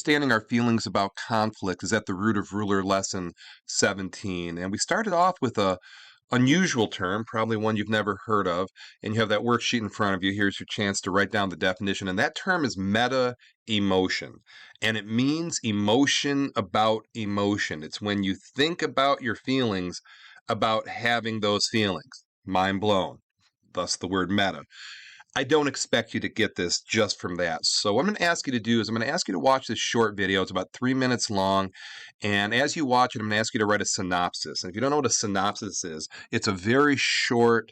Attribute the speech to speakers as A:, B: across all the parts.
A: Understanding our feelings about conflict is at the root of ruler lesson 17. And we started off with a unusual term, probably one you've never heard of, and you have that worksheet in front of you. Here's your chance to write down the definition. And that term is meta emotion. And it means emotion about emotion. It's when you think about your feelings about having those feelings. Mind blown. Thus the word meta. I don't expect you to get this just from that. So what I'm going to ask you to do is I'm going to ask you to watch this short video. It's about 3 minutes long. And as you watch it, I'm going to ask you to write a synopsis. And if you don't know what a synopsis is, it's a very short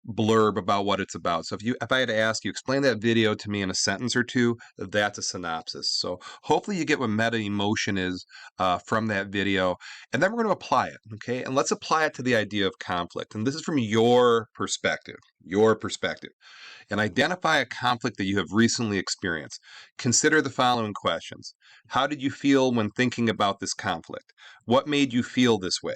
A: blurb about what it's about. So if I had to ask you, explain that video to me in a sentence or two, that's a synopsis. So hopefully you get what meta emotion is from that video. And then we're going to apply it. Okay. And let's apply it to the idea of conflict. And this is from your perspective. Your perspective. And identify a conflict that you have recently experienced. Consider the following questions. How did you feel when thinking about this conflict? What made you feel this way?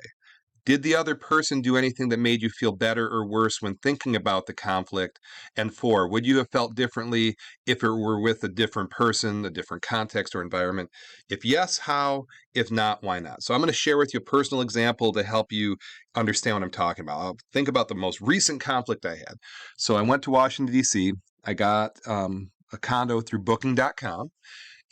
A: Did the other person do anything that made you feel better or worse when thinking about the conflict? And 4, would you have felt differently if it were with a different person, a different context or environment? If yes, how? If not, why not? So I'm going to share with you a personal example to help you understand what I'm talking about. I'll think about the most recent conflict I had. So I went to Washington, D.C. I got a condo through booking.com.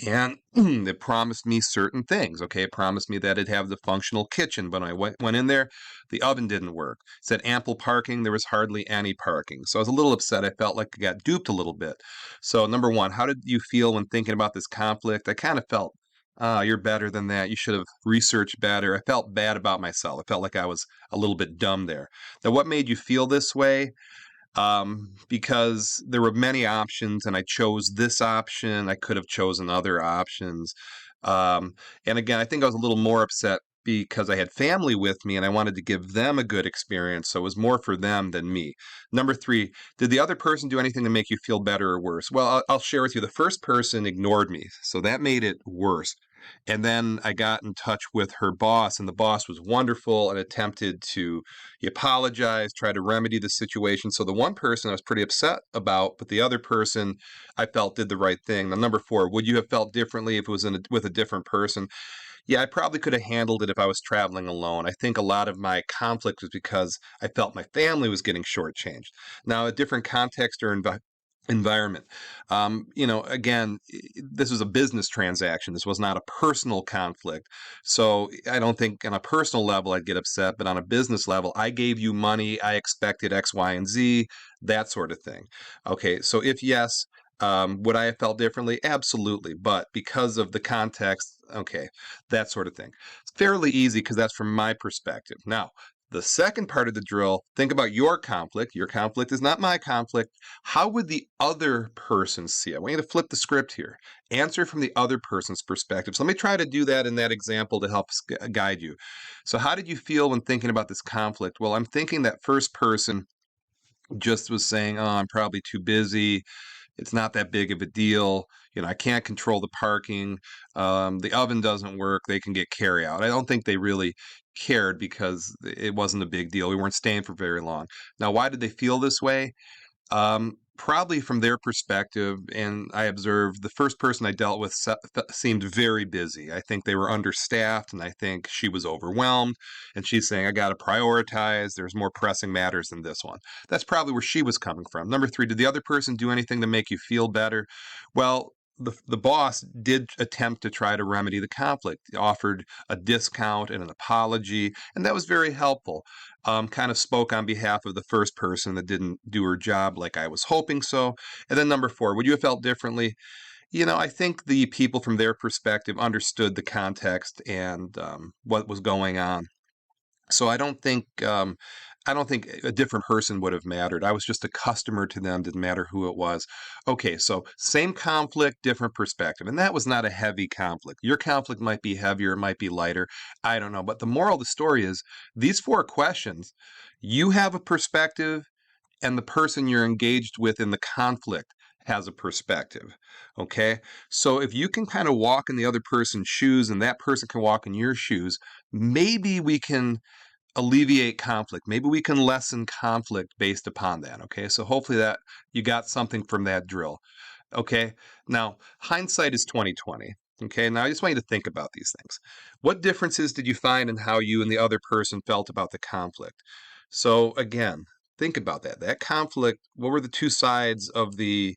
A: And it promised me certain things. Okay, it promised me that it'd have the functional kitchen. But when I went in there, the oven didn't work. It said ample parking. There was hardly any parking. So I was a little upset. I felt like I got duped a little bit. So number one, how did you feel when thinking about this conflict? I kind of felt, you're better than that. You should have researched better. I felt bad about myself. I felt like I was a little bit dumb there. Now, what made you feel this way? Because there were many options and I chose this option. I could have chosen other options. Um, and again, I think I was a little more upset because I had family with me and I wanted to give them a good experience. So it was more for them than me. Number 3, did the other person do anything to make you feel better or worse? Well, I'll share with you. The first person ignored me. So that made it worse. And then I got in touch with her boss, and the boss was wonderful and attempted to, he apologized, tried to remedy the situation. So the one person I was pretty upset about, but the other person I felt did the right thing. Now, number 4, would you have felt differently if it was with a different person? Yeah, I probably could have handled it if I was traveling alone. I think a lot of my conflict was because I felt my family was getting shortchanged. Now, a different context or environment. Again, this was a business transaction. This was not a personal conflict. So I don't think on a personal level I'd get upset, but on a business level, I gave you money. I expected X, Y, and Z, that sort of thing. Okay, so if yes, would I have felt differently? Absolutely. But because of the context, okay, that sort of thing. It's fairly easy because that's from my perspective. Now, the second part of the drill, think about your conflict. Your conflict is not my conflict. How would the other person see it? I want you to flip the script here. Answer from the other person's perspective. So let me try to do that in that example to help guide you. So how did you feel when thinking about this conflict? Well, I'm thinking that first person just was saying, oh, I'm probably too busy. It's not that big of a deal. I can't control the parking. The oven doesn't work. They can get carry out. I don't think they really cared because it wasn't a big deal. We weren't staying for very long. Now, why did they feel this way? Probably from their perspective, and I observed the first person I dealt with seemed very busy. I think they were understaffed, and I think she was overwhelmed. And she's saying, I got to prioritize. There's more pressing matters than this one. That's probably where she was coming from. Number 3, did the other person do anything to make you feel better? Well, the boss did attempt to try to remedy the conflict. He offered a discount and an apology, and that was very helpful. Kind of spoke on behalf of the first person that didn't do her job like I was hoping so. And then number 4, would you have felt differently? I think the people from their perspective understood the context and what was going on. So I don't think a different person would have mattered. I was just a customer to them, didn't matter who it was. Okay, so same conflict, different perspective. And that was not a heavy conflict. Your conflict might be heavier, it might be lighter. I don't know. But the moral of the story is these 4 questions, you have a perspective, and the person you're engaged with in the conflict has a perspective. Okay. So if you can kind of walk in the other person's shoes and that person can walk in your shoes, maybe we can alleviate conflict. Maybe we can lessen conflict based upon that. Okay. So hopefully that you got something from that drill. Okay. Now, hindsight is 2020. Okay, now I just want you to think about these things. What differences did you find in how you and the other person felt about the conflict? So, again, think about that. That conflict, what were the two sides of the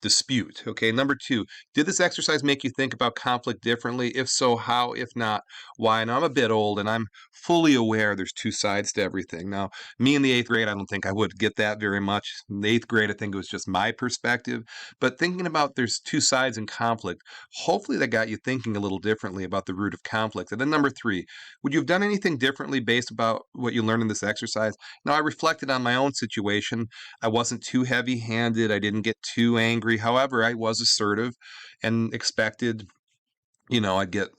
A: dispute? Okay, number two, did this exercise make you think about conflict differently? If so, how? If not, why? Now, I'm a bit old and I'm fully aware there's two sides to everything. Now, me in the eighth grade, I don't think I would get that very much. In the eighth grade, I think it was just my perspective. But thinking about there's two sides in conflict, hopefully that got you thinking a little differently about the root of conflict. And then number three, would you have done anything differently based about what you learned in this exercise? Now, I reflected on my own situation. I wasn't too heavy-handed. I didn't get too angry. However, I was assertive and expected, I'd get,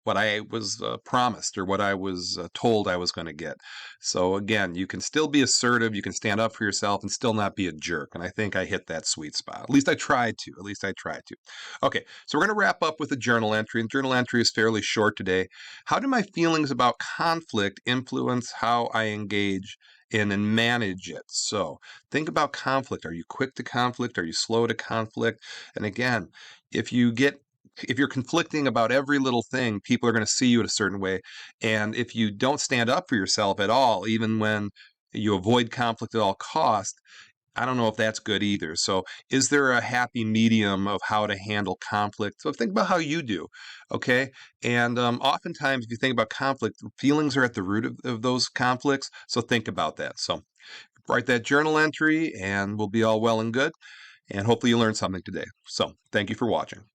A: what I was promised or what I was told I was going to get. So again, you can still be assertive, you can stand up for yourself and still not be a jerk. And I think I hit that sweet spot. At least I tried to. At least I tried to. Okay, so we're going to wrap up with a journal entry. And journal entry is fairly short today. How do my feelings about conflict influence how I engage in and manage it? So think about conflict. Are you quick to conflict? Are you slow to conflict? And again, if you get if you're conflicting about every little thing, people are going to see you in a certain way. And if you don't stand up for yourself at all, even when you avoid conflict at all cost, I don't know if that's good either. So, is there a happy medium of how to handle conflict? So, think about how you do, okay? And oftentimes, if you think about conflict, feelings are at the root of those conflicts. So, think about that. So, write that journal entry, and we'll be all well and good. And hopefully, you learned something today. So, thank you for watching.